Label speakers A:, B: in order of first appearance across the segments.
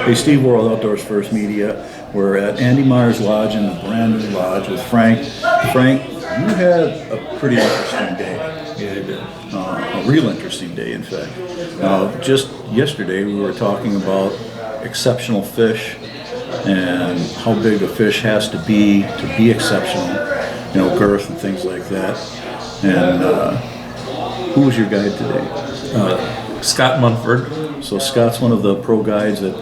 A: Hey, Steve Worrell, Outdoors First Media. We're at Andy Meyer's Lodge in the brand new lodge with Frank. Frank, you had a pretty interesting day.
B: Yeah, I did.
A: A real interesting day, in fact. Just yesterday, we were talking about exceptional fish and how big a fish has to be exceptional, girth and things like that. And who was your guide today?
B: Scott Munford.
A: So Scott's one of the pro guides out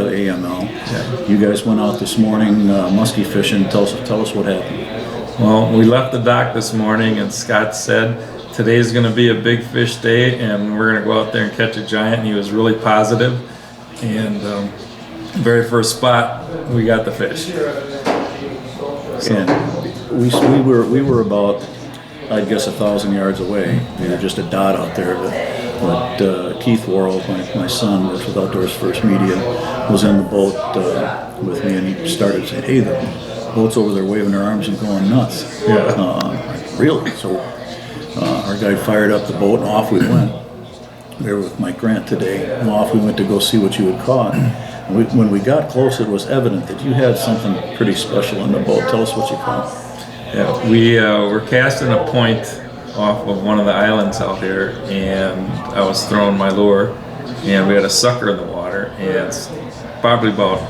A: of AML.
B: Yeah.
A: You guys went out this morning musky fishing. Tell us what happened.
B: Well, we left the dock this morning and Scott said today's going to be a big fish day and we're going to go out there and catch a giant. And he was really positive. And very first spot, we got the fish. So.
A: And we were about, I'd guess, 1,000 yards away. We were just a dot out there, but Keith Worrell, my son, works with Outdoors First Media, was in the boat with me, and he started saying, "Hey, the boat's over there waving their arms and going nuts."
B: Yeah.
A: Really? So our guy fired up the boat, and off we went. We were with Mike Grant today, and off we went to go see what you had caught. And when we got close, it was evident that you had something pretty special in the boat. Tell us what you caught.
B: Yeah, we were casting a point off of one of the islands out here, and I was throwing my lure, and we had a sucker in the water, and it's probably about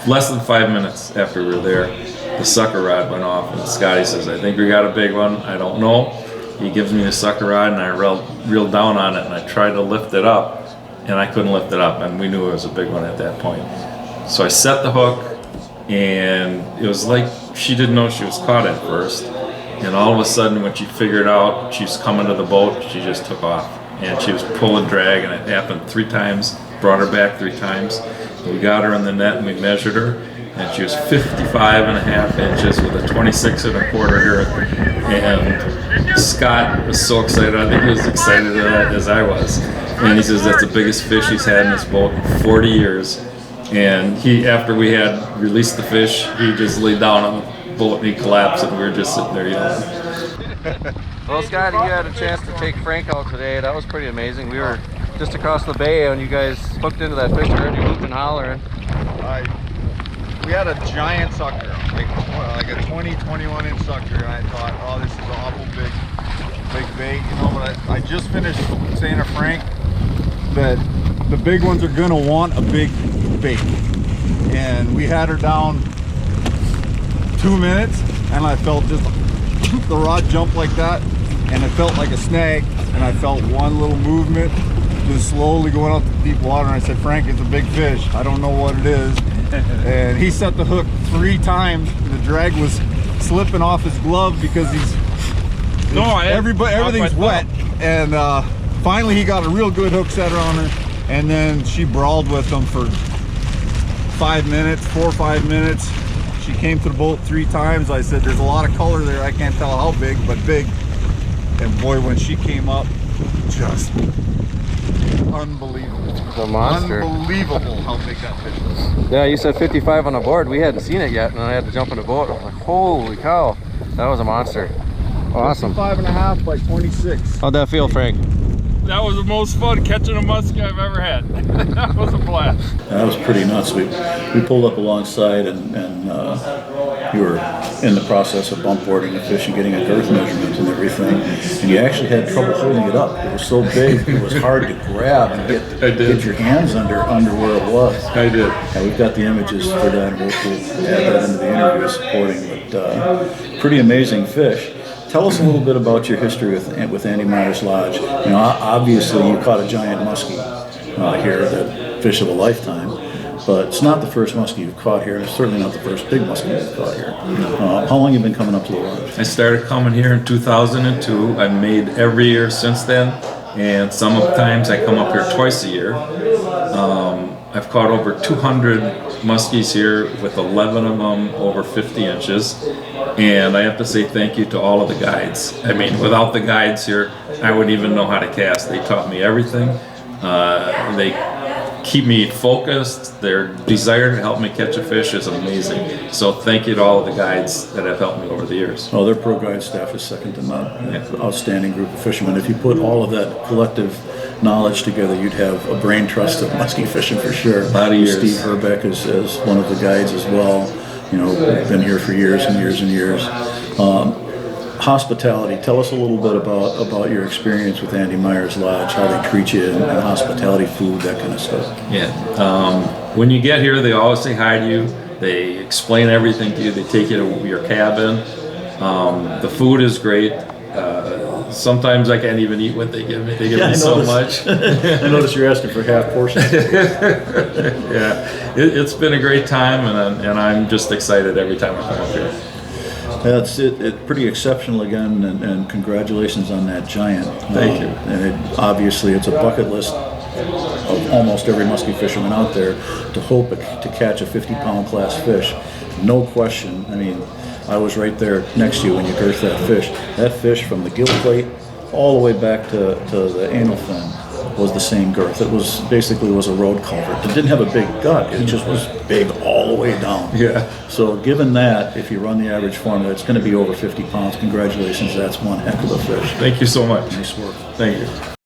B: less than 5 minutes after we were there, the sucker rod went off, and Scotty says, "I think we got a big one." I don't know. He gives me the sucker rod, and I reeled down on it, and I tried to lift it up, and I couldn't lift it up, and we knew it was a big one at that point. So I set the hook, and it was like she didn't know she was caught at first. And all of a sudden, when she figured out she was coming to the boat, she just took off. And she was pull and drag, and it happened 3 times, brought her back 3 times. We got her in the net and we measured her, and she was 55.5 inches with a 26.25 girth. And Scott was so excited. I think he was excited as I was. And he says that's the biggest fish he's had in this boat in 40 years. And after we had released the fish, he just laid down on the boat and he collapsed, and we were just sitting there yelling.
C: Well, Scotty, you had a chance to take Frank out today. That was pretty amazing. We were just across the bay and you guys hooked into that fish. I heard you hooping and hollering.
D: We had a giant sucker, like a 21 inch sucker, and I thought, oh, this is an awful big bait, but I just finished saying to Frank that the big ones are gonna want a big bait. And we had her down 2 minutes, and I felt just the rod jump like that, and it felt like a snag, and I felt one little movement just slowly going out to deep water, and I said, "Frank, it's a big fish. I don't know what it is." And he set the hook 3 times. The drag was slipping off his glove because everything's wet. And finally he got a real good hook setter on her, and then she brawled with him for 4 or 5 minutes. She came to the boat 3 times. I said, "There's a lot of color there. I can't tell how big, but big." And boy, when she came up, just unbelievable.
C: The monster.
D: Unbelievable how big that fish was.
C: Yeah, you said 55 on the board. We hadn't seen it yet, and I had to jump in the boat. I was like, holy cow, that was a monster. Awesome.
D: 55.5 by 26.
C: How'd that feel, Frank?
B: That was the most fun catching a muskie I've ever had. That was a blast.
A: That was pretty nuts. We pulled up alongside, and you were in the process of bump boarding the fish and getting a girth measurement and everything, and you actually had trouble holding it up. It was so big, it was hard to grab and get your hands under where it was.
B: I did.
A: And we've got the images for that, and we'll add that into the interview supporting. But pretty amazing fish. Tell us a little bit about your history with Andy Meyer's Lodge. Obviously you caught a giant muskie here, the fish of a lifetime, but it's not the first muskie you've caught here, and it's certainly not the first big muskie you've caught here. How long have you been coming up to the lodge?
B: I started coming here in 2002. I've made every year since then, and sometimes I come up here twice a year. I've caught over 200 muskies here, with 11 of them over 50 inches. And I have to say thank you to all of the guides. I mean, without the guides here, I wouldn't even know how to cast. They taught me everything. They keep me focused. Their desire to help me catch a fish is amazing. So thank you to all of the guides that have helped me over the years.
A: Oh, their pro guide staff is second to none. Outstanding group of fishermen. If you put all of that collective knowledge together, you'd have a brain trust of musky fishing for sure.
B: A lot of years.
A: Steve Herbeck is one of the guides as well. You know, been here for years and years and years. Hospitality. Tell us a little bit about your experience with Andy Meyer's Lodge, how they treat you, and hospitality, food, that kind of stuff.
B: Yeah. When you get here, they always say hi to you. They explain everything to you. They take you to your cabin. The food is great. Sometimes I can't even eat what they give me. They give me so much.
A: I notice you're asking for half portions.
B: Yeah, it's been a great time, and I'm just excited every time I come up here.
A: That's it. Pretty exceptional again, and congratulations on that giant.
B: Thank you.
A: And obviously, it's a bucket list of almost every musky fisherman out there to hope to catch a 50-pound class fish. No question. I mean, I was right there next to you when you girthed that fish. That fish from the gill plate all the way back to the anal fin was the same girth. It was basically a road culvert. It didn't have a big gut. It just was big all the way down.
B: Yeah.
A: So given that, if you run the average formula, it's going to be over 50 pounds. Congratulations. That's one heck of a fish.
B: Thank you so much.
A: Nice work.
B: Thank you.